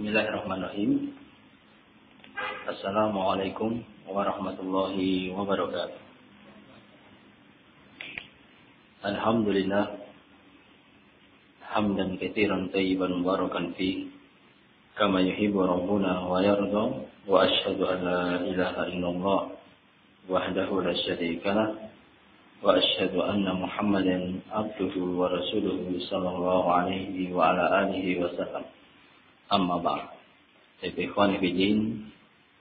Bismillahirrahmanirrahim. Assalamualaikum warahmatullahi wabarakatuh. Alhamdulillah hamdan katsiran thayyiban mubarakan fi kama yuhibbu rabbuna wa yarda wa asyhadu an la ilaha illallah wahdahu la syarika lah wa asyhadu anna Muhammadan abduhu wa rasuluhu sallallahu alaihi wa ala alihi wasallam. Amma ba'd. Ikhwani fi din,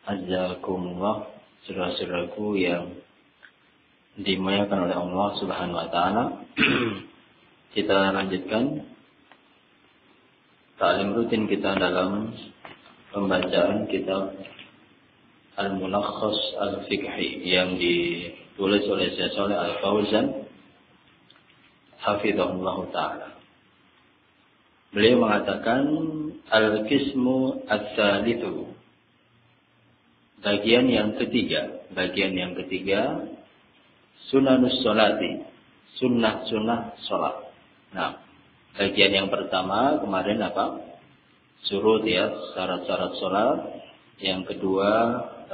azzakumullah, saudara-saudaraku yang dimuliakan oleh Allah Subhanahu wa taala. Kita lanjutkan ta'lim rutin kita dalam pembacaan kitab Al-Mulakhas Al-Fiqhi yang ditulis oleh Syekh Shalih Al-Fauzan hafizahullah taala. Beliau mengatakan al-qismu ats-tsalitsu, bagian yang ketiga sunanus sholati, sunnah sholat. Nah, bagian yang pertama kemarin apa? Surut ya, syarat-syarat sholat. Yang kedua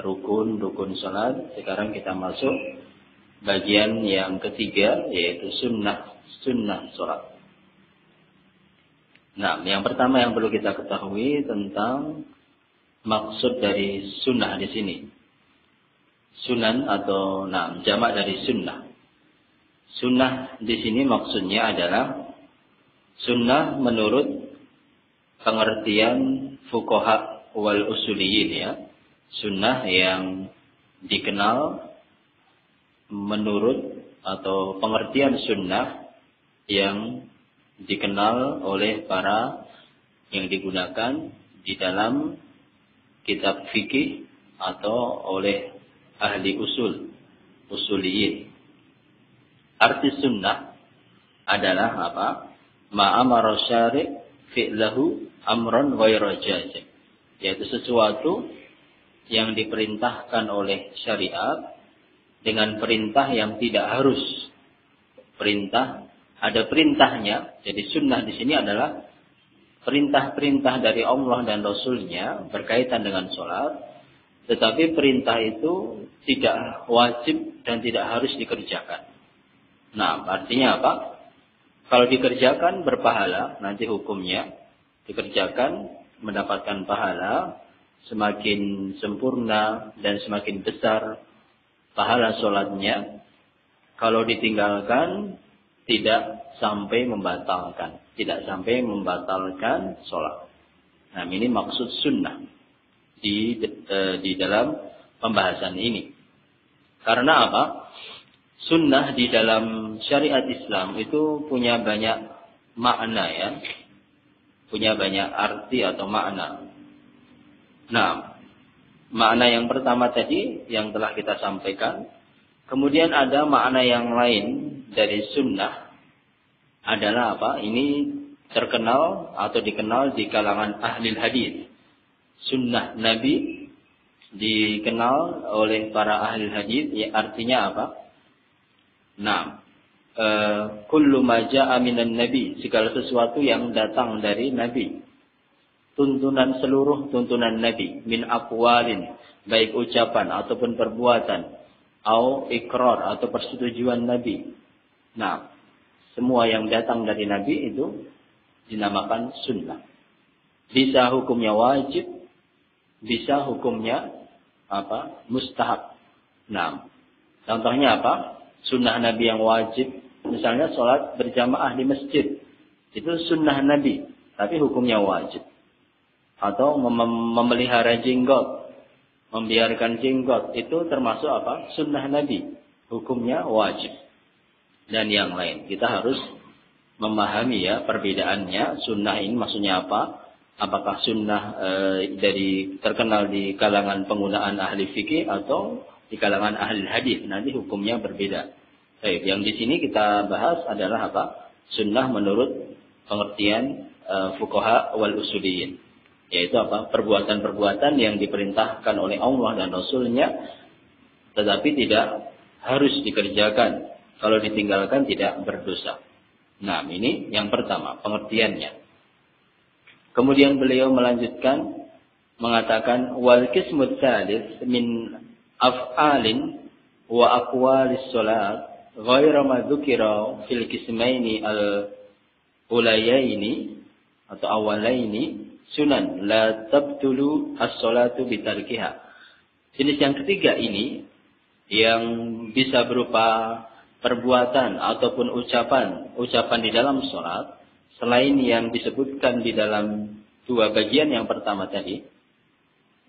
rukun sholat. Sekarang kita masuk bagian yang ketiga, yaitu sunnah sholat. Nah, yang pertama yang perlu kita ketahui tentang maksud dari sunnah di sini. Sunan atau jamak dari sunnah. Sunnah di sini maksudnya adalah sunnah menurut pengertian fuqaha wal usuliyin ya. Sunnah yang dikenal menurut atau pengertian sunnah yang dikenal oleh para yang digunakan di dalam kitab fikih atau oleh ahli usuliyin. Arti sunnah adalah apa? Ma'amara syari' fi'lahu amran ghairu jazim, yaitu sesuatu yang diperintahkan oleh syariat dengan perintah yang tidak harus. Ada perintahnya. Jadi sunnah di sini adalah perintah-perintah dari Allah dan Rasul-Nya berkaitan dengan sholat. Tetapi perintah itu tidak wajib dan tidak harus dikerjakan. Nah, artinya apa? Kalau dikerjakan berpahala, nanti hukumnya dikerjakan mendapatkan pahala, semakin sempurna dan semakin besar pahala sholatnya. Kalau ditinggalkan tidak sampai membatalkan sholat. Nah, ini maksud sunnah di dalam pembahasan ini. Karena apa? Sunnah di dalam syariat Islam itu punya banyak makna ya. Punya banyak arti atau makna. Nah, makna yang pertama tadi yang telah kita sampaikan. Kemudian ada makna yang lain dari sunnah adalah apa? Ini terkenal atau dikenal di kalangan ahli hadis. Sunnah Nabi dikenal oleh para ahli hadis, ya, artinya apa? Nah, kullu ma jaa'a minan nabi, segala sesuatu yang datang dari Nabi. Seluruh tuntunan Nabi, min aqwalin, baik ucapan ataupun perbuatan, au ikrar atau persetujuan Nabi. Nah, semua yang datang dari Nabi itu dinamakan sunnah. Bisa hukumnya wajib, bisa hukumnya apa? Mustahab. Nah, contohnya apa? Sunnah Nabi yang wajib, misalnya sholat berjamaah di masjid. Itu sunnah Nabi, tapi hukumnya wajib. Atau memelihara jenggot, membiarkan jenggot, itu termasuk apa? Sunnah Nabi, hukumnya wajib. Dan yang lain, kita harus memahami ya perbedaannya. Sunnah ini maksudnya apa? Apakah sunnah terkenal di kalangan penggunaan ahli fikih atau di kalangan ahli hadis? Nanti hukumnya berbeda. Baik, yang di sini kita bahas adalah apa? Sunnah menurut pengertian fuqaha wal usuliyin, yaitu apa? Perbuatan-perbuatan yang diperintahkan oleh Allah dan Rasul-Nya, tetapi tidak harus dikerjakan. Kalau ditinggalkan tidak berdosa. Nah, ini yang pertama, pengertiannya. Kemudian beliau melanjutkan mengatakan wal qismut tsalits min af'alin wa aqwalis salat ghairu ma dzukira fil qismaini al ulayaini atau awalaini sunan la tabtulu as-salatu bitarkiha. Jenis yang ketiga ini yang bisa berupa perbuatan ataupun ucapan di dalam salat selain yang disebutkan di dalam dua bagian yang pertama tadi.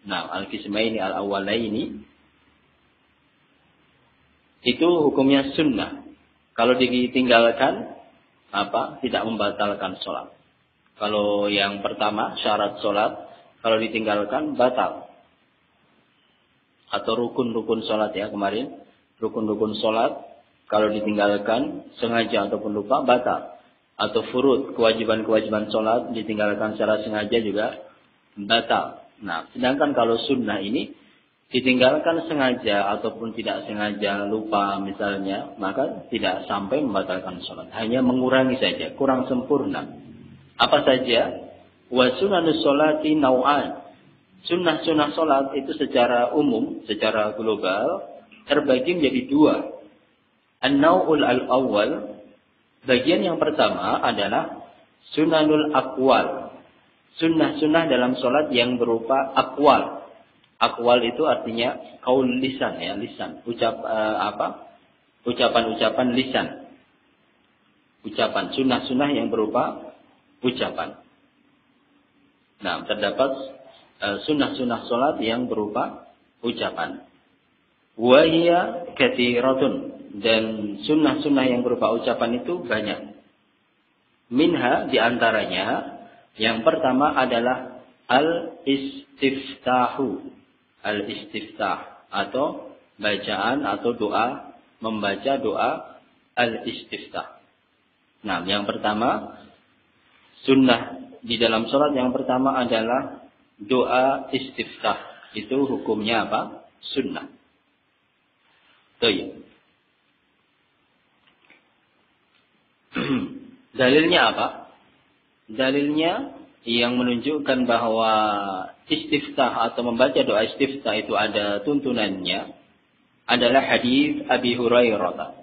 Nah, al-qismaini al-awwalaini itu hukumnya sunnah. Kalau ditinggalkan tidak membatalkan salat. Kalau yang pertama syarat salat kalau ditinggalkan batal. Atau rukun-rukun salat ya kemarin, rukun-rukun salat kalau ditinggalkan sengaja ataupun lupa batal. Atau furud, kewajiban-kewajiban salat ditinggalkan secara sengaja juga batal. Nah, sedangkan kalau sunnah ini ditinggalkan sengaja ataupun tidak sengaja lupa misalnya, maka tidak sampai membatalkan salat, hanya mengurangi saja, kurang sempurna. Apa saja? Wa sunanus sholati nau'an. Sunnah-sunnah salat itu secara umum, secara global terbagi menjadi dua. An-nau'ul al-awwal, bagian yang pertama adalah sunanul aqwal. Sunnah-sunnah dalam salat yang berupa aqwal. Aqwal itu artinya qaul lisan ya, lisan. Ucapan-ucapan lisan. Ucapan sunnah-sunnah yang berupa ucapan. Nah, terdapat sunnah-sunnah salat yang berupa ucapan. Wa hiya katsiratun, dan sunnah-sunnah yang berupa ucapan itu banyak. Minha di antaranya yang pertama adalah al-istiftahu. Al-istiftah atau bacaan atau doa, membaca doa al-istiftah. Nah, yang pertama sunnah di dalam salat yang pertama adalah doa istiftah. Itu hukumnya apa? Sunnah. Baik. Dalilnya apa? Dalilnya yang menunjukkan bahwa istiftah atau membaca doa istiftah itu ada tuntunannya adalah hadis Abi Hurairah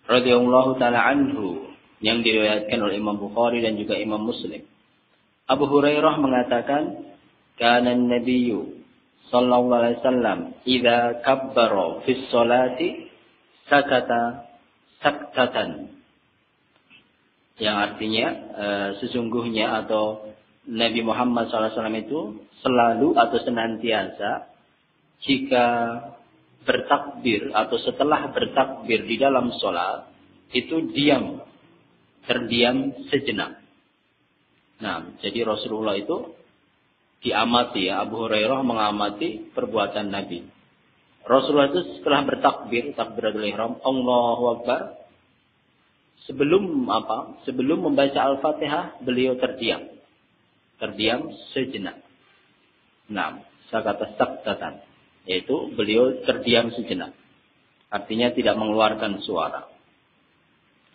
radhiyallahu taala anhu yang diriwayatkan oleh Imam Bukhari dan juga Imam Muslim. Abu Hurairah mengatakan, "Kana an-nabiyyu sallallahu alaihi wasallam idza kabbara fi sholati sakata saktatan." Yang artinya sesungguhnya atau Nabi Muhammad SAW itu selalu atau senantiasa jika bertakbir atau setelah bertakbir di dalam sholat itu terdiam sejenak. Nah, jadi Rasulullah itu diamati ya, Abu Hurairah mengamati perbuatan Nabi. Rasulullah itu setelah bertakbir, takbiratul ihram, Allahu Akbar, sebelum membaca Al-Fatihah beliau terdiam sejenak. Nah, sakata saktatan, yaitu beliau terdiam sejenak. Artinya tidak mengeluarkan suara.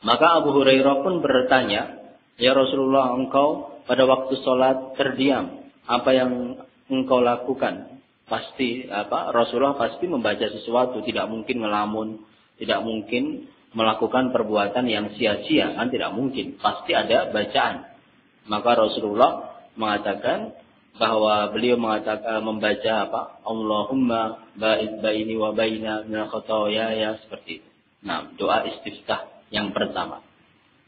Maka Abu Hurairah pun bertanya, "Ya Rasulullah, engkau pada waktu sholat terdiam, apa yang engkau lakukan?" Rasulullah pasti membaca sesuatu, tidak mungkin ngelamun, tidak mungkin melakukan perbuatan yang sia-sia, kan tidak mungkin, pasti ada bacaan. Maka Rasulullah mengatakan bahwa beliau membaca Allahumma ba'id baini wa baina minal khotoyaya, seperti itu. Nah, doa istiftah yang pertama.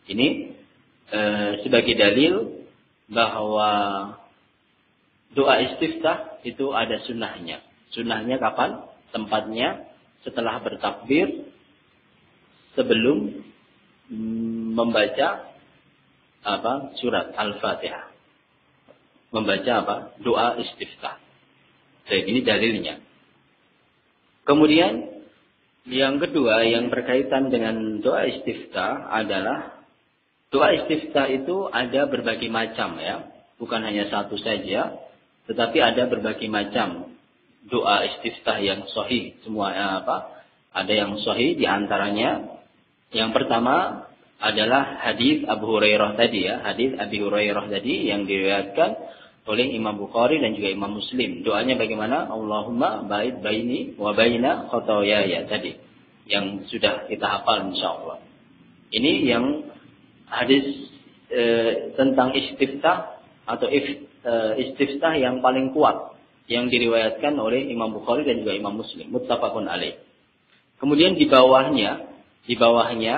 Ini sebagai dalil bahwa doa istiftah itu ada sunnahnya. Sunnahnya kapan? Tempatnya setelah bertakbir, sebelum membaca surat Al-Fatihah. Membaca doa istiftah. Jadi ini dalilnya. Kemudian yang kedua yang berkaitan dengan doa istiftah adalah doa istiftah itu ada berbagai macam ya, bukan hanya satu saja, tetapi ada berbagai macam doa istiftah yang sahih. Ada yang sahih di antaranya. Yang pertama adalah hadis Abu Hurairah tadi ya, hadis Abi Hurairah tadi yang diriwayatkan oleh Imam Bukhari dan juga Imam Muslim. Doanya bagaimana? Allahumma ba'id baini wa baina khotoyaya tadi. Yang sudah kita hafal insyaallah. Ini yang hadis tentang istiftah atau istiftah yang paling kuat yang diriwayatkan oleh Imam Bukhari dan juga Imam Muslim, muttafaqun alaih. Kemudian di bawahnya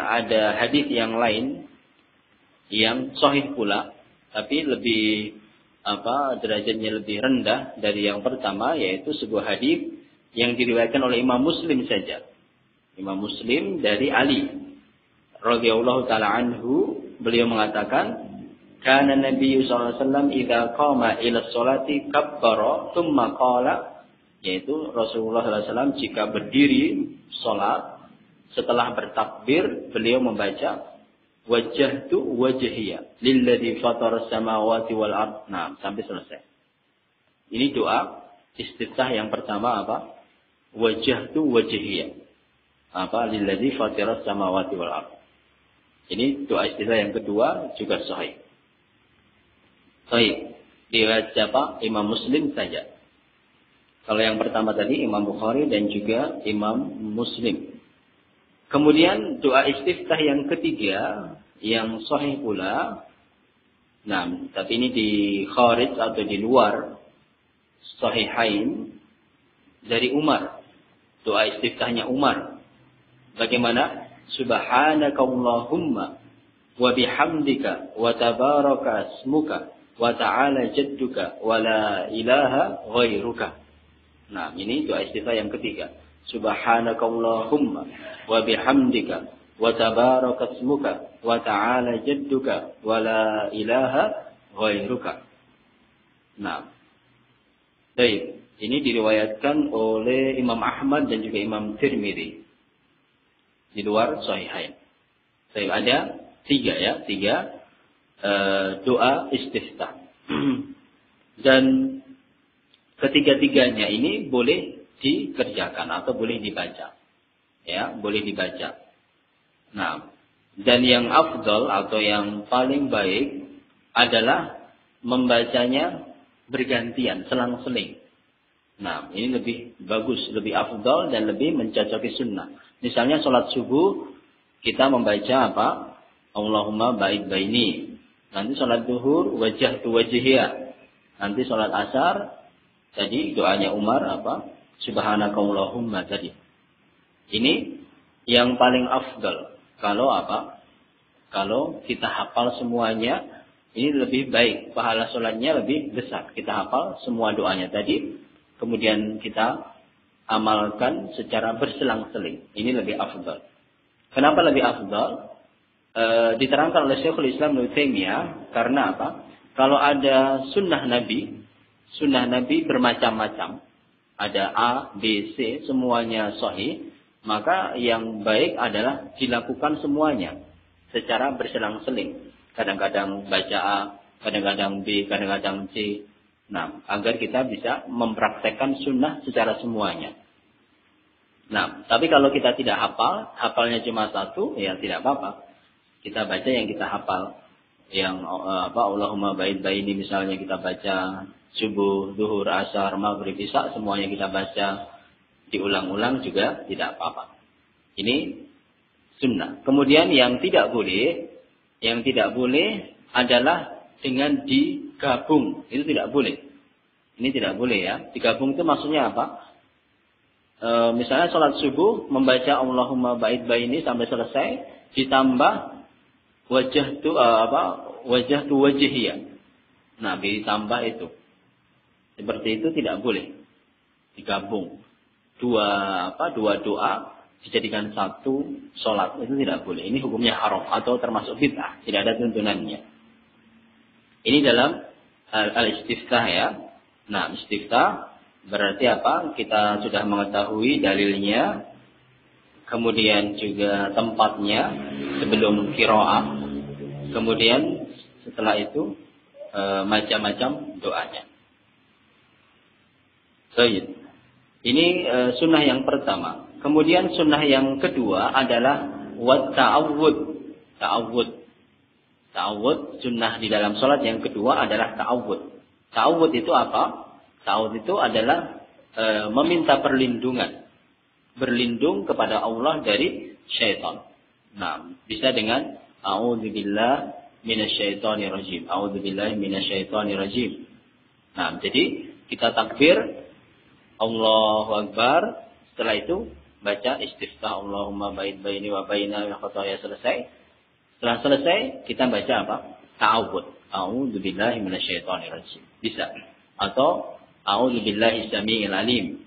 ada hadis yang lain yang sahih pula, tapi lebih derajatnya lebih rendah dari yang pertama, yaitu sebuah hadis yang diriwayatkan oleh Imam Muslim saja. Imam Muslim dari Ali radhiyallahu taala anhu, beliau mengatakan, kana Nabi sallallahu alaihi wasallam idza qama ila sholati kabbara tsumma qala, yaitu Rasulullah sallallahu alaihi wasallam jika berdiri salat setelah bertakbir beliau membaca wajjahtu wajhiya lilladzi fatara samawati wal ard. Nah, sampai selesai. Ini doa istiftah yang pertama apa? Wajjahtu wajhiya. Lilladzi fatara samawati wal ard. Ini doa istiftah yang kedua juga sahih. Sahih. Riwayat siapa? Imam Muslim saja. Kalau yang pertama tadi Imam Bukhari dan juga Imam Muslim. Kemudian doa istiftah yang ketiga yang sahih pula. Nah, tapi ini di kharij atau di luar sahihain dari Umar. Doa istiftahnya Umar. Bagaimana? Subhanakallahumma wa bihamdika wa tabaraka ismuka wa ta'ala jadduka wa la ilaha ghairuka. Nah, ini doa istiftah yang ketiga. Subhanakallahumma wa bihamdika wa tabaraka ismuka wa ta'ala jadduka wa la ilaha ghairuka. Nah, baik, ini diriwayatkan oleh Imam Ahmad dan juga Imam Tirmidzi di luar sahihain. Baik, ada tiga doa istiftah. Dan ketiga-tiganya ini boleh dikerjakan atau boleh dibaca. Ya, boleh dibaca. Nah, dan yang afdal atau yang paling baik adalah membacanya bergantian, selang-seling. Nah, ini lebih bagus, lebih afdal dan lebih mencocoki sunnah. Misalnya sholat subuh kita membaca apa? Allahumma ba'id baini. Nanti sholat duhur wajjahtu wajhiya. Nanti sholat asar tadi doanya Umar apa? Subhanakallahumma tadi. Ini yang paling afdal. Kalau apa? Kalau kita hafal semuanya, ini lebih baik. Pahala sholatnya lebih besar. Kita hafal semua doanya tadi. Kemudian kita amalkan secara berselang-seling. Ini lebih afdal. Kenapa lebih afdal? Diterangkan oleh Syekhul Islam Ibnu Taimiyah karena apa? Kalau ada sunnah Nabi bermacam-macam, ada A, B, C, semuanya sahih, maka yang baik adalah dilakukan semuanya secara berselang-seling. Kadang-kadang baca A, kadang-kadang B, kadang-kadang C. Nah, agar kita bisa mempraktekkan sunnah secara semuanya. Nah, tapi kalau kita tidak hafal, hafalnya cuma satu, ya tidak apa-apa. Kita baca yang kita hafal. Yang Allahumma ba'id baini misalnya kita baca subuh, zuhur, asar, maghrib, isya, semuanya kita baca. Diulang-ulang juga tidak apa-apa. Ini sunnah. Kemudian yang tidak boleh adalah dengan digabung. Itu tidak boleh. Ini tidak boleh ya. Digabung itu maksudnya apa? Misalnya sholat subuh membaca Allahumma ba'id baini sampai selesai, ditambah wajjahtu wajhiya. Nah, ditambah itu. Seperti itu tidak boleh. Digabung. Dua doa dijadikan satu sholat. Itu tidak boleh. Ini hukumnya haram atau termasuk bid'ah. Tidak ada tuntunannya. Ini dalam al-istiftah ya. Nah, istiftah berarti apa? Kita sudah mengetahui dalilnya. Kemudian juga tempatnya sebelum qiraah. Kemudian setelah itu macam-macam doanya. Baik. Ini sunnah yang pertama. Kemudian sunnah yang kedua adalah ta'awud. Ta'awud sunnah di dalam sholat yang kedua adalah ta'awud. Ta'awud itu apa? Ta'awud itu adalah meminta perlindungan. Berlindung kepada Allah dari syaitan. Nah, bisa dengan a'udzubillah minasyaitonir rajim. A'udzubillahi minasyaitonir rajim. Nah, jadi kita takbir Allahu Akbar, setelah itu baca istiftah Allahumma ba'id baini wa baina al-khataya, selesai. Setelah selesai kita baca apa? Ta'awud. A'udzubillahi minasyaitonir rajim. Bisa. Atau a'udzubillahi samii'il alim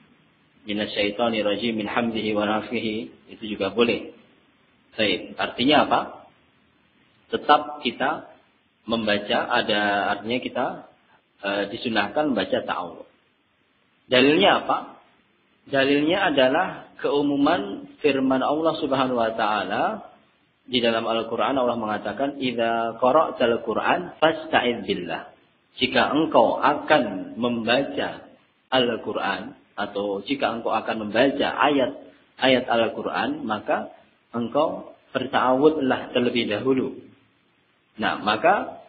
minasyaitonir rajim min hamdihi wa nafthihi, itu juga boleh. Baik, artinya apa? Tetap kita membaca, artinya kita disunahkan membaca ta'awud. Dalilnya apa? Dalilnya adalah keumuman firman Allah Subhanahu wa taala di dalam Al-Qur'an. Allah mengatakan, "Idza qara'tal Qur'an fasta'idz billah." Jika engkau akan membaca Al-Qur'an, atau jika engkau akan membaca ayat Al-Qur'an, maka engkau berta'awudlah terlebih dahulu. Nah, maka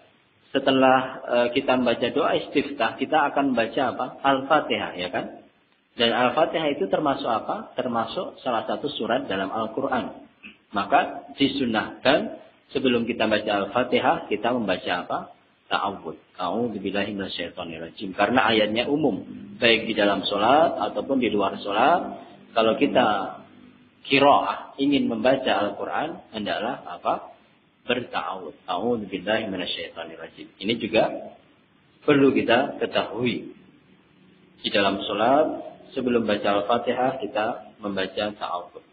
setelah kita membaca doa istiftah, kita akan membaca apa? Al-Fatihah, ya kan? Dan Al-Fatihah itu termasuk apa? Termasuk salah satu surat dalam Al-Qur'an. Maka disunahkan sebelum kita baca Al-Fatihah, kita membaca apa? Ta'awud. A'udzubillahi minasyaitonir rajim. Karena ayatnya umum, baik di dalam sholat ataupun di luar sholat. Kalau kita qiraah ingin membaca Al-Quran, hendaklah apa? Berta'awud. A'udzubillahi minasyaitonir rajim. Ini juga perlu kita ketahui. Di dalam sholat, sebelum baca Al-Fatihah, kita membaca ta'awud.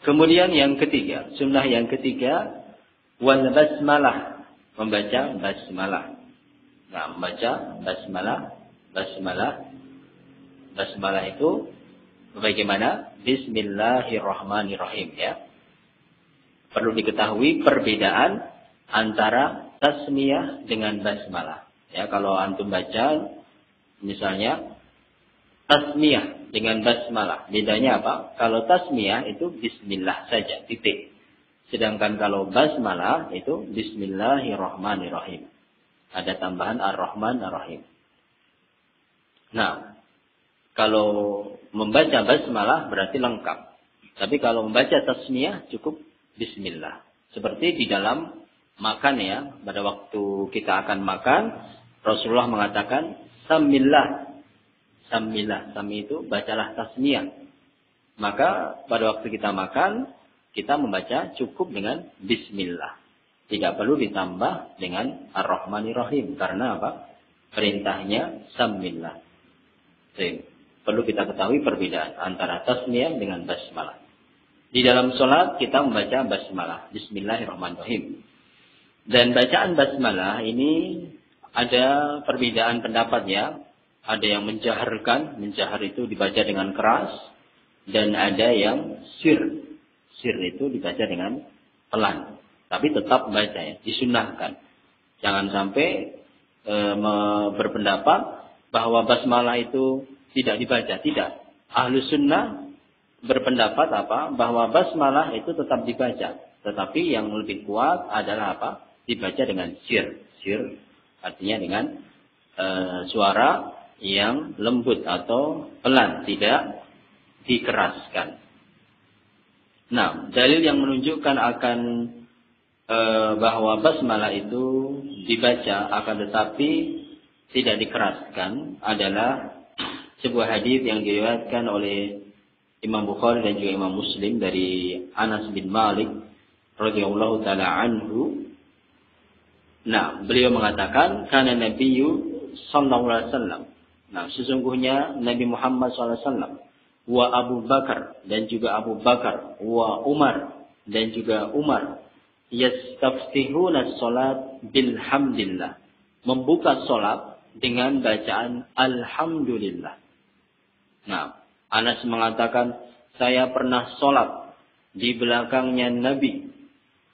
Kemudian yang ketiga, sunnah yang ketiga, wal basmalah. Membaca basmalah. Nah, membaca basmalah itu bagaimana? Bismillahirrahmanirrahim, ya. Perlu diketahui perbedaan antara tasmiyah dengan basmalah. Ya, kalau antum baca misalnya tasmiyah dengan basmalah, bedanya apa? Kalau tasmiyah itu bismillah saja, titik. Sedangkan kalau basmalah itu bismillahirrahmanirrahim. Ada tambahan ar-Rahman ar-Rahim. Nah, kalau membaca basmalah berarti lengkap. Tapi kalau membaca tasmiyah cukup bismillah. Seperti di dalam makan, ya. Pada waktu kita akan makan, Rasulullah mengatakan samillah. Samillah. Sami itu bacalah tasmiyah. Maka pada waktu kita makan, kita membaca cukup dengan bismillah. Tidak perlu ditambah dengan ar-Rahmanir-Rahim. Karena apa? Perintahnya samillah. Jadi, perlu kita ketahui perbedaan antara tasmiyah dengan basmalah. Di dalam sholat kita membaca basmalah. Bismillahirrahmanirrahim. Dan bacaan basmalah ini ada perbedaan pendapat, ya. Ada yang menjaharkan. Menjahar itu dibaca dengan keras. Dan ada yang sir. Sir itu dibaca dengan pelan. Tapi tetap baca, ya. Disunahkan. Jangan sampai berpendapat bahwa basmalah itu tidak dibaca. Tidak. Ahlus sunnah berpendapat apa? Bahwa basmalah itu tetap dibaca. Tetapi yang lebih kuat adalah apa? Dibaca dengan sir. Sir artinya dengan suara yang lembut atau pelan. Tidak dikeraskan. Nah, dalil yang menunjukkan akan bahwa basmalah itu dibaca akan tetapi tidak dikeraskan adalah sebuah hadis yang diriwayatkan oleh Imam Bukhari dan juga Imam Muslim dari Anas bin Malik radhiyallahu taala anhu. Nah, beliau mengatakan kana Nabiyyu sallallahu alaihi wasallam. Nah, sesungguhnya Nabi Muhammad sallallahu alaihi wasallam wa Abu Bakar dan juga Abu Bakar wa Umar dan juga Umar yastaftihuna salat bilhamdillah, membuka salat dengan bacaan alhamdulillah. Nah, Anas mengatakan saya pernah salat di belakangnya Nabi.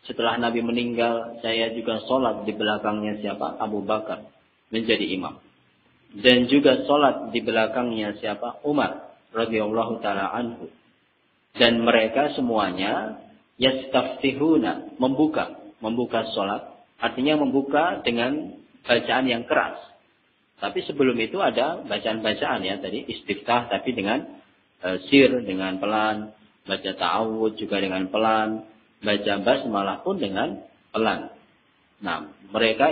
Setelah Nabi meninggal, saya juga salat di belakangnya siapa? Abu Bakar menjadi imam. Dan juga salat di belakangnya siapa? Umar radhiyallahu taala anhu. Dan mereka semuanya yastaftihuna, membuka salat, artinya membuka dengan bacaan yang keras. Tapi sebelum itu ada bacaan-bacaan ya tadi istiftah tapi dengan sir, dengan pelan, baca ta'awud juga dengan pelan, baca basmalah pun dengan pelan. Nah, mereka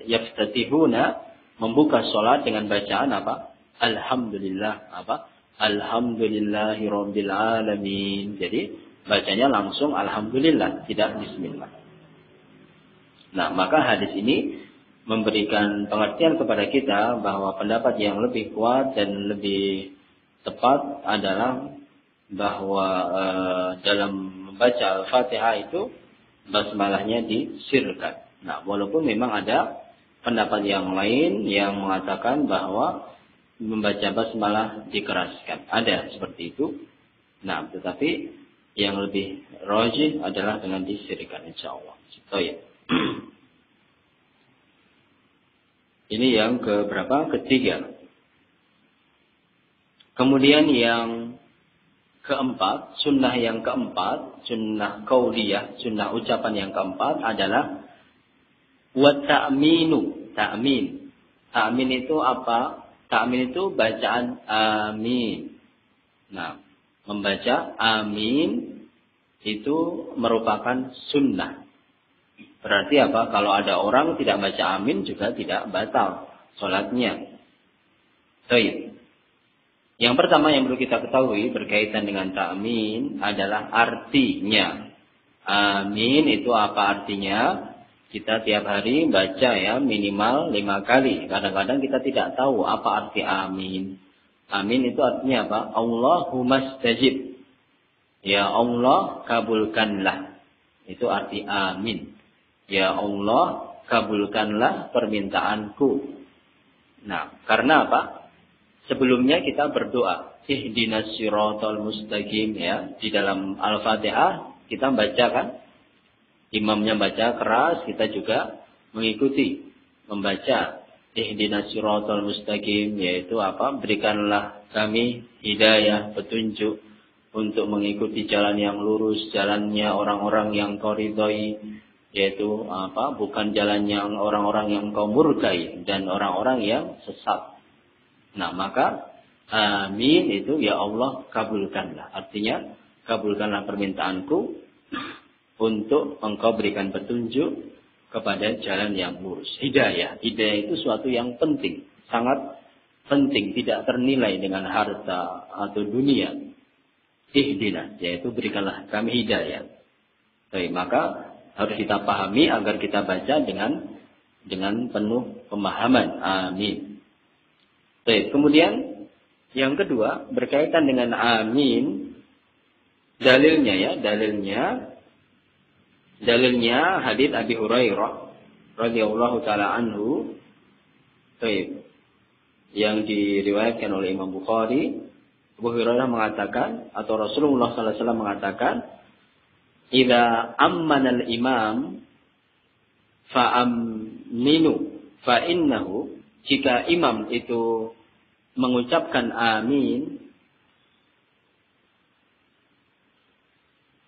yaftatihuna membuka sholat dengan bacaan apa? Alhamdulillah apa? Alhamdulillahirabbil alamin. Jadi bacanya langsung alhamdulillah, tidak bismillah. Nah, maka hadis ini memberikan pengertian kepada kita bahwa pendapat yang lebih kuat dan lebih tepat adalah bahwa dalam membaca Al-Fatihah itu basmalahnya disirkan. Nah, walaupun memang ada pendapat yang lain yang mengatakan bahwa membaca basmalah dikeraskan. Ada seperti itu. Nah, tetapi yang lebih rajih adalah dengan disirkan insyaallah. Oh ya. Ini yang keberapa? Ketiga. Kemudian yang keempat, sunnah yang keempat, sunnah qauliyah, sunnah ucapan yang keempat adalah wa ta'minu. Ta'min. Ta'min itu apa? Ta'min itu bacaan amin. Nah, membaca amin itu merupakan sunnah. Berarti apa? Kalau ada orang tidak baca amin juga tidak batal sholatnya. Baik. Yang pertama yang perlu kita ketahui berkaitan dengan ta'min adalah artinya. Amin itu apa artinya? Kita tiap hari baca ya minimal 5 kali. Kadang-kadang kita tidak tahu apa arti amin. Amin itu artinya apa? Allahumma stajib. Ya Allah kabulkanlah. Itu arti amin. Ya Allah kabulkanlah permintaanku. Nah, karena apa? Sebelumnya kita berdoa. Ihdinas siratal mustaqim ya. Di dalam Al-Fatihah kita baca kan? Imamnya baca keras, kita juga mengikuti. Membaca. Ihdinas siratal mustaqim. Yaitu apa? Berikanlah kami hidayah, petunjuk. Untuk mengikuti jalan yang lurus. Jalannya orang-orang yang kau ridhoi. Yaitu apa? Bukan jalan yang orang-orang yang kau murkai. Dan orang-orang yang sesat. Nah, maka amin itu ya Allah kabulkanlah. Artinya kabulkanlah permintaanku untuk engkau berikan petunjuk kepada jalan yang lurus. Hidayah. Hidayah itu suatu yang penting. Sangat penting. Tidak ternilai dengan harta atau dunia. Ihdina. Yaitu berikanlah kami hidayah. Baik, maka harus kita pahami agar kita baca dengan penuh pemahaman. Amin. Baik, kemudian yang kedua berkaitan dengan amin, dalilnya ya, dalilnya hadits Abi Hurairah radhiyallahu taala anhu, baik, yang diriwayatkan oleh Imam Bukhari. Abu Hurairah mengatakan atau Rasulullah sallallahu alaihi wasallam mengatakan, "Idza ammana al-imam fa aminu fa innahu." Jika imam itu mengucapkan amin,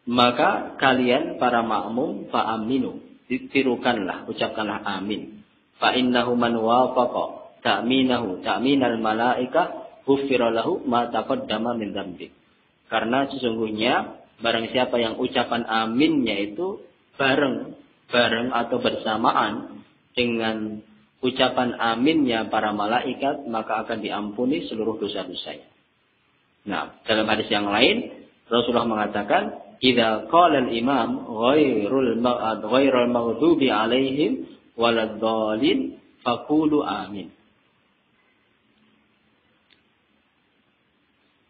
maka kalian para makmum fa'aminu, ditirukanlah, ucapkanlah amin. Fa innahu man wafaqa ta'minahu ta'minal malaikah ghufira lahu ma taqaddama min dzambi. Karena sesungguhnya barang siapa yang ucapan aminnya itu bareng atau bersamaan dengan ucapan aminnya para malaikat, maka akan diampuni seluruh dosa-dosanya. Nah, dalam hadis yang lain Rasulullah mengatakan, "Idza qala al-imam ghairul maghdubi 'alaihim waladdallin faqulu amin."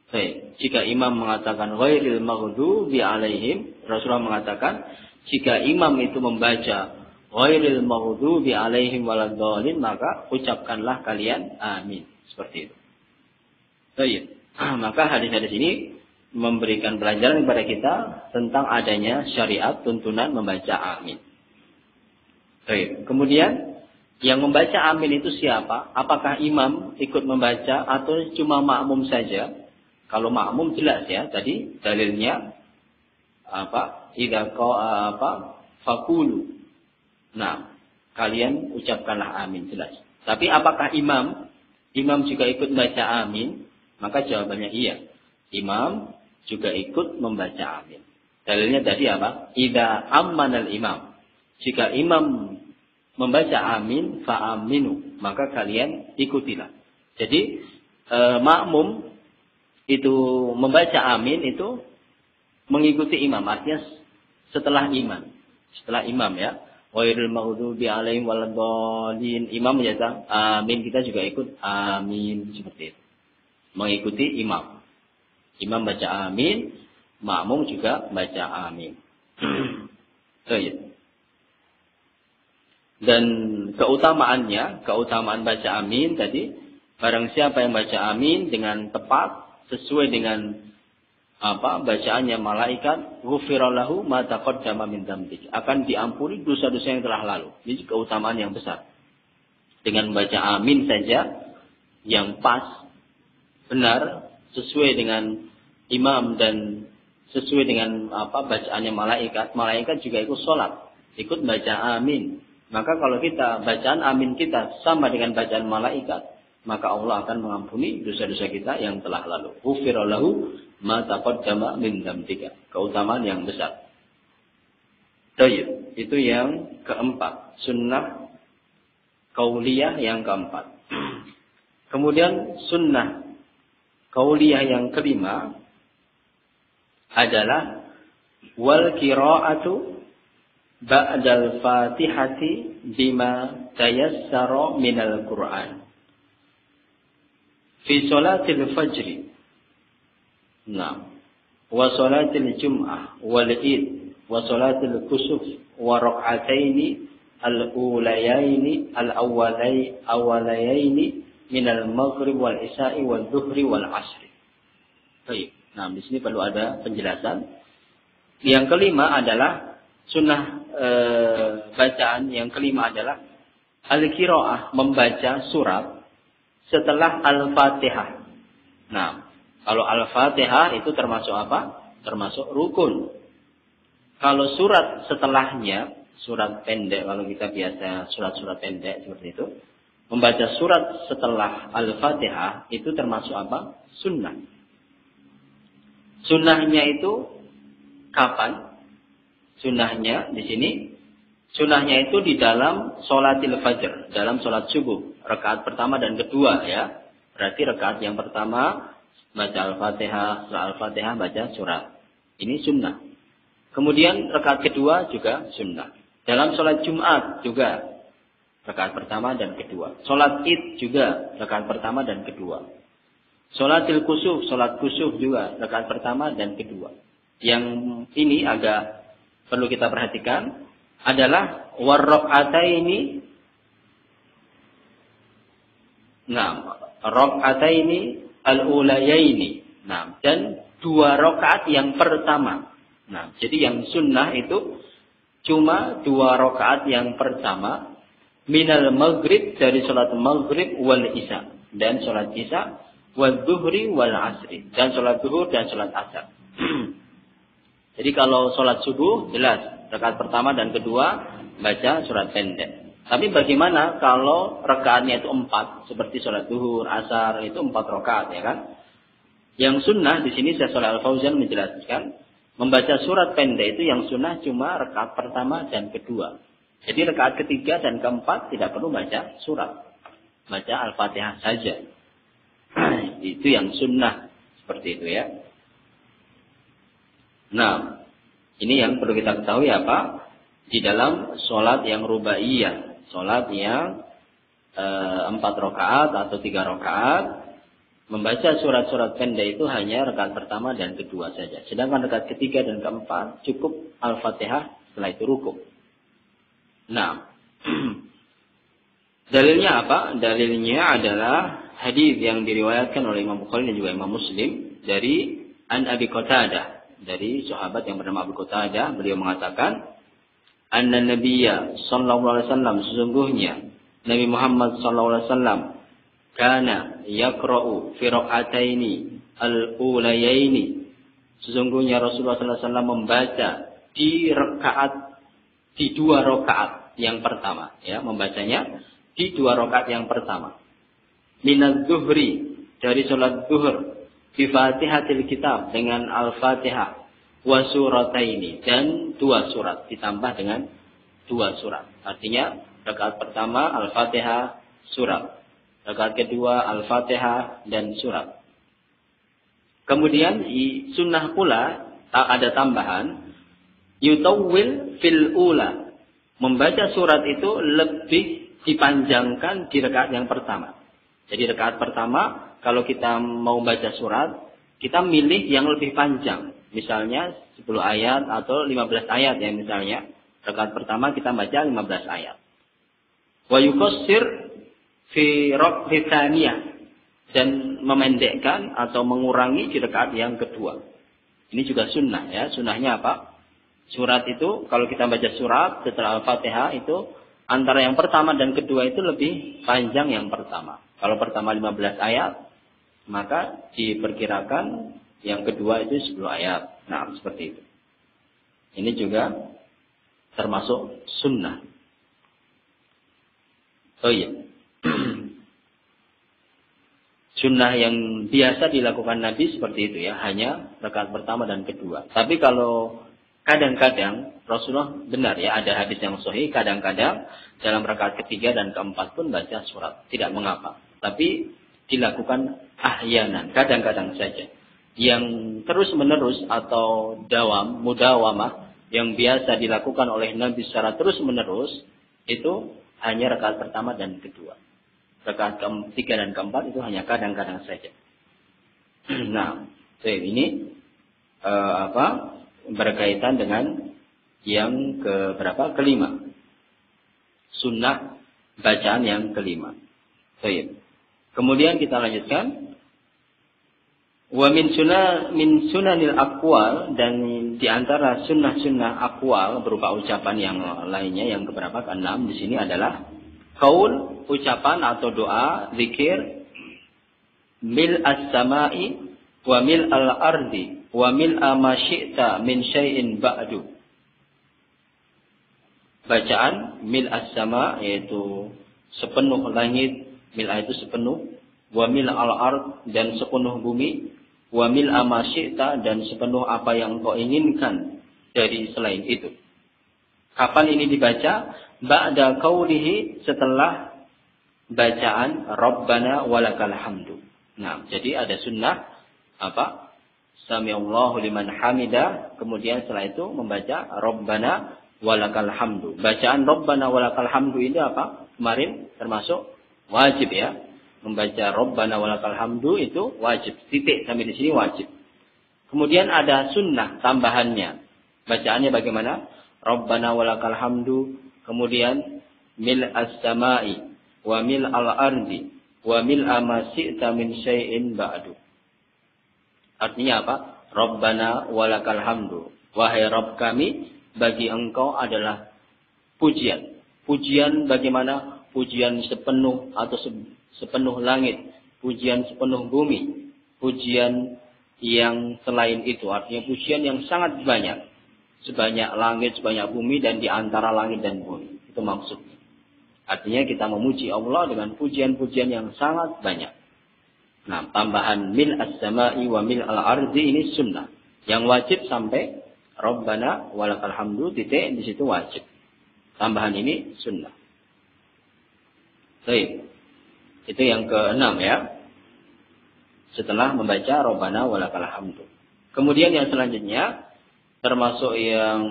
Baik, jika imam mengatakan ghairil maghdubi 'alaihim, Rasulullah mengatakan, jika imam itu membaca ghairil maghdubi 'alaihim waladdallin, maka ucapkanlah kalian amin. Seperti itu. Baik. Maka hadis-hadis ini memberikan pelajaran kepada kita tentang adanya syariat tuntunan membaca amin. Baik. Kemudian yang membaca amin itu siapa? Apakah imam ikut membaca atau cuma makmum saja? Kalau makmum jelas ya, tadi dalilnya apa? Idza faqulu. Nah, kalian ucapkanlah amin, jelas. Tapi apakah imam juga ikut baca amin? Maka jawabannya iya. Imam juga ikut membaca amin. Dalilnya tadi apa? Idza ammanal imam. Jika imam membaca amin, fa aminu, maka kalian ikutilah. Jadi makmum itu membaca amin itu mengikuti imam, artinya setelah imam ya. Wairul maghdubi alaihim waladdallin. Imam menjadi amin, kita juga ikut amin seperti itu. Mengikuti imam. Imam baca amin, makmum juga baca amin. Dan keutamaan baca amin tadi, barang siapa yang baca amin dengan tepat sesuai dengan bacaannya malaikat, ghufira lahu ma taqaddama min dzambi, akan diampuni dosa-dosa yang telah lalu. Ini keutamaan yang besar. Dengan membaca amin saja yang pas, benar, sesuai dengan imam dan sesuai dengan bacaannya malaikat juga ikut sholat, ikut baca amin. Maka kalau kita bacaan amin kita sama dengan bacaan malaikat, maka Allah akan mengampuni dosa-dosa kita yang telah lalu. Ghufira lahu ma taqaddama min dzambika. Keutamaan yang besar. Baik, itu yang keempat, sunnah qauliyah yang keempat. Kemudian sunnah qauliyah yang kelima adalah wal qira'atu ba'dal fatihati bima tayassara minal Qur'an. Fi salatil fajri. Nah, wa salatil jum'ah wal id wa salatil kusuf wa rak'ataini al-ulayaini al-awwalayaini minal maghrib wal isya'i wal dhuhri wal asri. Baik. Nah, di sini perlu ada penjelasan. Yang kelima adalah sunnah bacaan yang kelima adalah al-qiraah, membaca surat setelah Al-Fatihah. Nah, kalau Al-Fatihah itu termasuk apa? Termasuk rukun. Kalau surat setelahnya, surat pendek, kalau kita biasa surat-surat pendek seperti itu, membaca surat setelah Al-Fatihah itu termasuk apa? Sunnah. Sunnahnya itu kapan? Sunnahnya di sini, sunnahnya itu di dalam sholatil fajr, dalam sholat subuh. Rakaat pertama dan kedua ya. Berarti rakaat yang pertama baca Al-Fatihah, setelah Al-Fatihah baca surat. Ini sunnah. Kemudian rakaat kedua juga sunnah. Dalam sholat Jumat juga rakaat pertama dan kedua. Sholat Id juga rakaat pertama dan kedua. Sholatil kusuf, sholat kusuf juga rakaat pertama dan kedua. Yang ini agak perlu kita perhatikan adalah warraqataini. Nah, raq'ataini al-ulayaini. Nah, dan 2 rakaat yang pertama. Nah, jadi yang sunnah itu cuma 2 rakaat yang pertama minal maghrib, dari salat maghrib wal isya, dan salat isya wal dhuhri wal asri, dan salat zuhur dan salat asar. Jadi kalau salat subuh jelas rakaat pertama dan kedua baca surat pendek. Tapi bagaimana kalau rakaatnya itu 4, seperti sholat zuhur, asar, itu 4 rakaat, ya kan? Yang sunnah di sini Syekh Shalih Al Fauzan menjelaskan, membaca surat pendek itu yang sunnah cuma rakaat pertama dan kedua. Jadi rakaat ketiga dan keempat tidak perlu baca surat, baca Al-Fatihah saja. Itu yang sunnah seperti itu ya. Nah, ini yang perlu kita ketahui apa? Di dalam sholat yang rubaiyah. Sholat yang 4 rakaat atau 3 rakaat, membaca surat-surat pendek itu hanya rakaat pertama dan kedua saja. Sedangkan rakaat ketiga dan keempat cukup Al-Fatihah, setelah itu rukuk. Nah, dalilnya apa? Dalilnya adalah hadis yang diriwayatkan oleh Imam Bukhari dan juga Imam Muslim dari An Abi Qatadah, dari sahabat yang bernama Abu Qatadah. Beliau mengatakan, anna nabiyya sallallahu alaihi wasallam, sesungguhnya Nabi Muhammad sallallahu alaihi wasallam kana yaqra'u fi rak'ataini al-ulayaini, sesungguhnya Rasulullah sallallahu alaihi wasallam membaca di 2 rakaat yang pertama, ya, membacanya di 2 rakaat yang pertama. Minaz zuhri, dari salat zuhur, bi Fatihatil Kitab, dengan Al-Fatihah, wa surataini, dan 2 surat, ditambah dengan 2 surat. Artinya rakaat pertama Al-Fatihah, surat. Rakaat kedua Al-Fatihah dan surat. Kemudian sunnah pula ada tambahan, yutawwil fil ula. Membaca surat itu lebih dipanjangkan di rakaat yang pertama. Jadi rakaat pertama kalau kita mau baca surat, kita milih yang lebih panjang. Misalnya 10 ayat atau 15 ayat ya misalnya. Rakaat pertama kita baca 15 ayat. Wa yuqassir fi rak'ati tsaniyah, dan memendekkan atau mengurangi di rakaat yang kedua. Ini juga sunnah ya. Sunnahnya apa? Surat itu kalau kita baca surat setelah Al-Fatihah itu antara yang pertama dan kedua itu lebih panjang yang pertama. Kalau pertama 15 ayat, maka diperkirakan yang kedua itu 10 ayat. Nah, seperti itu. Ini juga termasuk sunnah. Oh iya. Sunnah yang biasa dilakukan Nabi seperti itu ya, hanya rakaat pertama dan kedua. Tapi kalau kadang-kadang Rasulullah benar ya, ada hadis yang sahih, kadang-kadang dalam rakaat ketiga dan keempat pun baca surat, tidak mengapa. Tapi dilakukan ahyanan, kadang-kadang saja. Yang terus-menerus atau mudawamah yang biasa dilakukan oleh Nabi secara terus-menerus itu hanya rakaat pertama dan kedua. Rakaat ketiga dan keempat itu hanya kadang-kadang saja. Nah, ini berkaitan dengan yang kelima. Sunnah bacaan yang kelima. Baik. Kemudian kita lanjutkan. Wa min sunanil aqwal, dan di antara sunnah-sunnah aqwal berupa ucapan yang lainnya yang ke-6 di sini adalah qaul, ucapan atau doa, zikir, mil as-sama'i wa mil al-ardi wa mil ma syi'ta min syai'in ba'du. Bacaan mil as-sama' yaitu sepenuh langit, mil itu sepenuh, wa mil al-ard dan sepenuh bumi, wa mil ma syi'ta dan sepenuh apa yang kau inginkan dari selain itu. Kapan ini dibaca? Ba'da qaulihi, setelah bacaan Rabbana walakal hamdu. Nah, jadi ada sunnah apa? Samiallahu liman hamidah, kemudian setelah itu membaca Rabbana walakal hamdu. Bacaan Rabbana walakal hamdu ini apa? Kemarin termasuk wajib ya. Membaca Rabbana walakal hamdu itu wajib. Titik sampai di sini wajib. Kemudian ada sunnah tambahannya. Bacaannya bagaimana? Rabbana walakal hamdu, kemudian mil as-sama'i wa mil al-ardi wa mil ma syi'ta min syai'in ba'du. Artinya apa? Rabbana walakal hamdu. Wahai Rabb kami, bagi engkau adalah pujian. Pujian bagaimana? Pujian sepenuh atau sepenuh langit. Pujian sepenuh bumi. Pujian yang selain itu. Artinya pujian yang sangat banyak. Sebanyak langit, sebanyak bumi, dan di antara langit dan bumi. Itu maksudnya. Artinya kita memuji Allah dengan pujian-pujian yang sangat banyak. Nah, tambahan mil as-sama'i wa mil al-ardi ini sunnah. Yang wajib sampai Rabbana walakal hamdu, titik, di situ wajib. Tambahan ini sunnah. Baik. Itu yang ke-6 ya. Setelah membaca Rabbana walakal hamdu. Kemudian yang selanjutnya, termasuk yang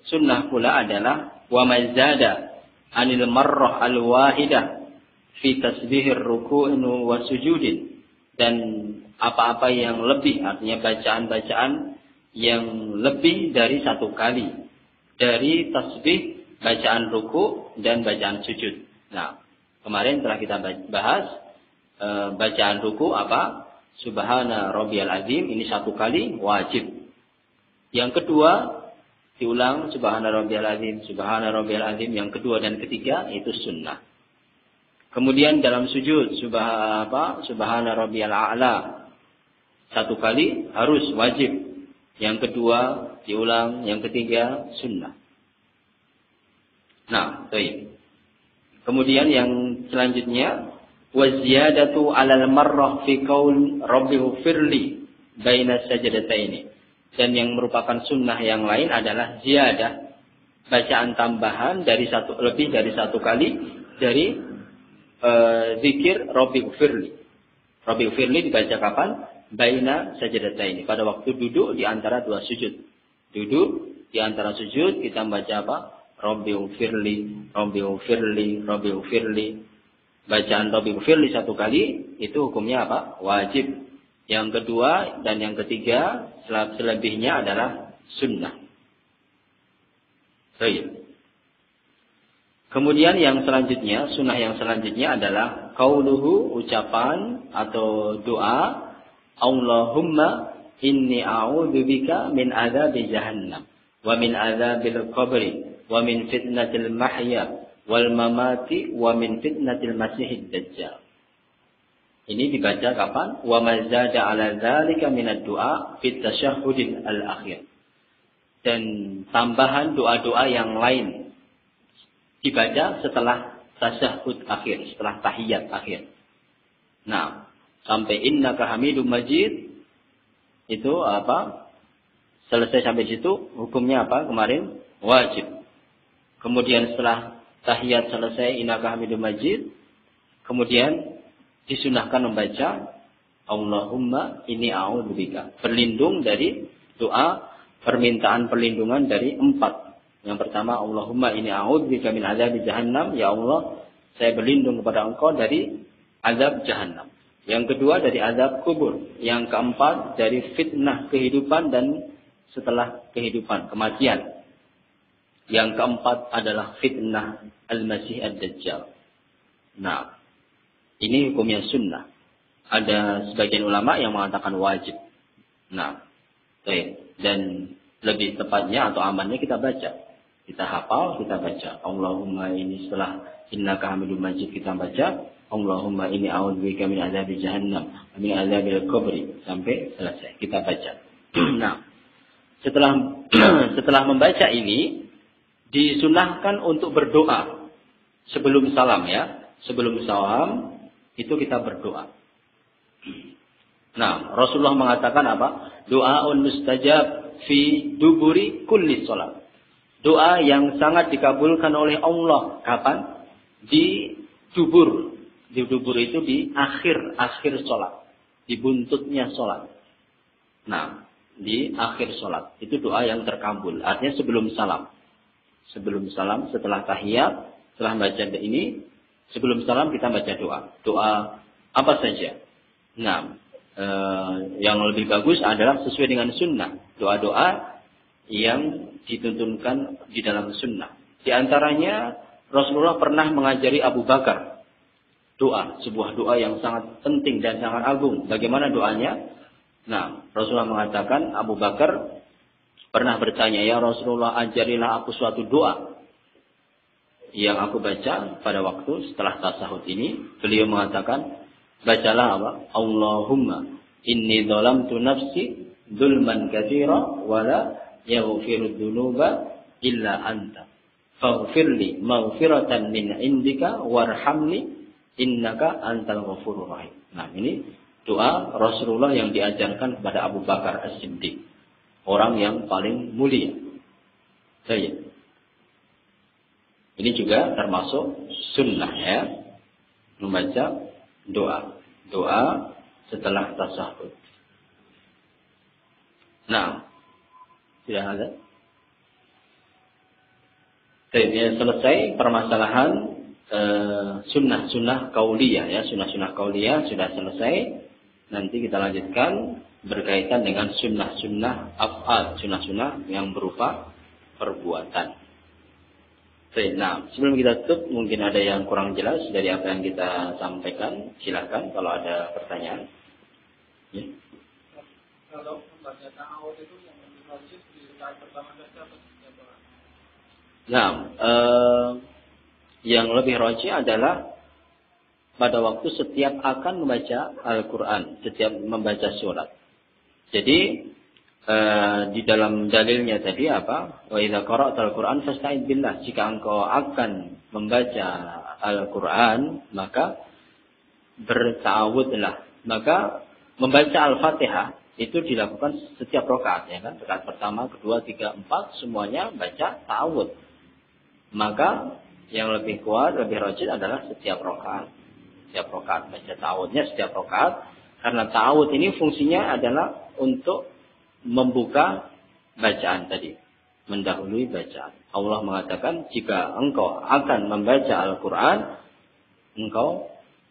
sunnah pula adalah wa mazada anil marrah al-wahidah fi tasbihir ruku'in wa sujudin, dan apa-apa yang lebih, artinya bacaan-bacaan yang lebih dari satu kali dari tasbih, bacaan ruku dan bacaan sujud. Nah, kemarin telah kita bahas bacaan ruku apa? Subhana rabbiyal azim, ini satu kali wajib. Yang kedua diulang subhana rabbiyal azim, subhana rabbiyal azim, yang kedua dan ketiga itu sunnah. Kemudian dalam sujud subhana rabbiyal a'la, satu kali harus wajib. Yang kedua diulang, yang ketiga sunnah. Nah, baik. Kemudian yang selanjutnya waziyadatu 'alal marrah fi qaul rabbighfirli baina sajdataini. Dan yang merupakan sunnah yang lain adalah ziyadah, bacaan tambahan dari lebih dari satu kali dari zikir rabbighfirli. Rabbighfirli dibaca kapan? Baina sajdataini, pada waktu duduk di antara dua sujud. Duduk di antara sujud kita membaca apa? Rabbighfirli, Rabbighfirli, Rabbighfirli. Bacaan Rabbighfirli satu kali itu hukumnya apa? Wajib. Yang kedua dan yang ketiga selebihnya adalah sunnah. Baik. Kemudian yang selanjutnya, sunnah yang selanjutnya adalah qauluhu, ucapan atau doa, Allahumma inni a'udzubika min adzabi jahannam wa min adzabil qabri wa min fitnatil mahya wal mamati wa min fitnatil masihid dajjal. Ini dibaca kapan? Wa mazada 'ala dzalika minad du'a fit tasyahhudil al-akhir. Dan tambahan doa-doa yang lain dibaca setelah tasyahhud akhir, setelah tahiyat akhir. Nah, sampai innaka hamidum majid itu apa? Selesai sampai situ hukumnya apa? Kemarin wajib. Kemudian setelah tahiyat selesai innaka hamidum majid, kemudian disunahkan membaca Allahumma inni a'udzubika, berlindung dari doa permintaan perlindungan dari 4. Yang pertama, Allahumma inni a'udzubika min adzabi jahannam, ya Allah saya berlindung kepada Engkau dari azab jahannam. Yang kedua dari azab kubur. Yang keempat dari fitnah kehidupan dan setelah kehidupan, kematian. Yang keempat adalah fitnah al-masih ad-dajjal. Nah, ini hukumnya sunnah. Ada sebagian ulama yang mengatakan wajib. Nah, dan lebih tepatnya atau amannya kita baca. Kita hafal, kita baca. Allahumma ini setelah innaka hamidum majid kita baca. Allahumma ini a'udzubika min adzabi jahannam, min adzabil qabri sampai selesai. Kita baca. Nah, setelah membaca ini disunahkan untuk berdoa sebelum salam ya. Sebelum salam itu kita berdoa. Nah, Rasulullah mengatakan apa? Doaun mustajab fi duburi kulli salat. Doa yang sangat dikabulkan oleh Allah kapan? Di dubur. Di dubur itu di akhir salat, di buntutnya salat. Nah, di akhir salat itu doa yang terkabul. Artinya sebelum salam. Sebelum salam, setelah tahiyat, setelah baca ini, sebelum salam kita baca doa. Doa apa saja. Nah, yang lebih bagus adalah sesuai dengan sunnah. Doa-doa yang dituntunkan di dalam sunnah. Di antaranya Rasulullah pernah mengajari Abu Bakar doa. Sebuah doa yang sangat penting dan sangat agung. Bagaimana doanya? Nah, Rasulullah mengatakan Abu Bakar pernah bertanya, ya Rasulullah ajarilah aku suatu doa yang aku baca pada waktu setelah tasahud ini. Beliau mengatakan, bacalah apa? Allahumma inni dzalamtu nafsi dzulman katsira wa la yaghfiru dzunuba illa anta. Faghfirli maghfiratan min indika warhamni innaka antal ghafurur rahim. Nah, ini doa Rasulullah yang diajarkan kepada Abu Bakar As-Siddiq, orang yang paling mulia. Baik. Ini juga termasuk sunnah ya, membaca doa setelah tasyahud. Nah, tidak ada. Jadi selesai permasalahan sunnah-sunnah qauliyah ya, sunnah-sunnah qauliyah sudah selesai. Nanti kita lanjutkan berkaitan dengan sunnah-sunnah af'al, sunnah-sunnah yang berupa perbuatan. Nah, sebelum kita tutup, mungkin ada yang kurang jelas dari apa yang kita sampaikan. Silakan kalau ada pertanyaan. Ya. Kalau membaca ta'awud itu yang lebih wajib di rakaat pertama saja atau setiap orang? Nah, yang lebih rajih adalah pada waktu setiap akan membaca Al-Quran, setiap membaca surat. Jadi di dalam dalilnya tadi apa? Wa idza qara'tal Qur'an fasta'id billah. Jika engkau akan membaca Al-Qur'an, maka berta'awudlah. Maka membaca Al-Fatihah itu dilakukan setiap rakaat, ya kan? Rakaat pertama, kedua, tiga, empat, semuanya baca ta'awud. Maka yang lebih kuat, lebih rajin adalah setiap rakaat. Setiap rakaat baca ta'awudnya setiap rakaat, karena ta'awud ini fungsinya adalah untuk membuka bacaan tadi, mendahului bacaan. Allah mengatakan jika engkau akan membaca Al-Quran, engkau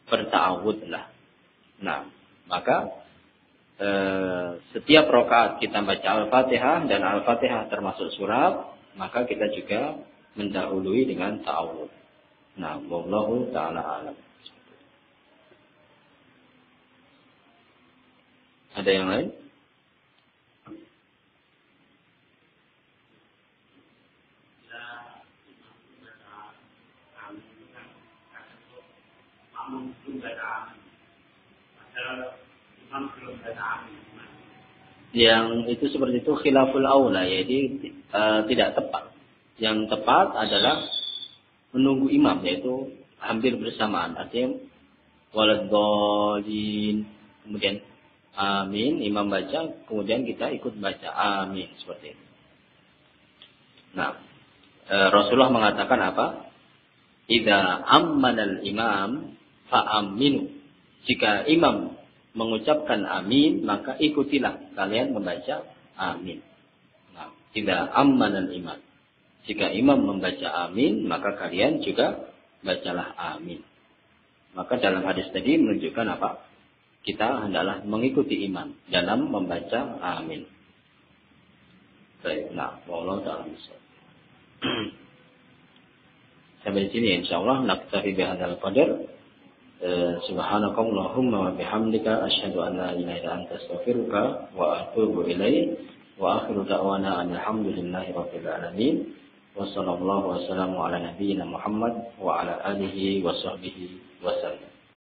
berta'awudlah. Nah, maka setiap rakaat kita baca Al-Fatihah, dan Al-Fatihah termasuk surat, maka kita juga mendahului dengan ta'awud. Nah, wallahu ta'ala alam. Ada yang lain? Yang itu seperti itu khilaful aula, yaitu tidak tepat. Yang tepat adalah menunggu imam, yaitu hampir bersamaan. Artinya waladhdallin, kemudian amin, imam baca, kemudian kita ikut baca amin, seperti itu. Nah, Rasulullah mengatakan apa? Idza ammanal imam fa'aminu. Jika imam mengucapkan amin, maka ikutilah kalian membaca amin. Nah, idza ammanal imam. Jika imam membaca amin, maka kalian juga bacalah amin. Maka dalam hadis tadi menunjukkan apa? Kita hendaklah mengikuti imam dalam membaca amin. Baik, nah, wallahu ta'ala bisawab. Sampai di sini insyaallah naktafi bihadzal qadar. Subhanakallahumma wa bihamdika asyhadu an la ilaha illa anta astaghfiruka wa atubu ilaik. Wa akhiru da'wana alhamdulillahi rabbil alamin. Wa sallallahu wasallamu ala nabiyyina Muhammad wa ala alihi wa sahbihi wasallam.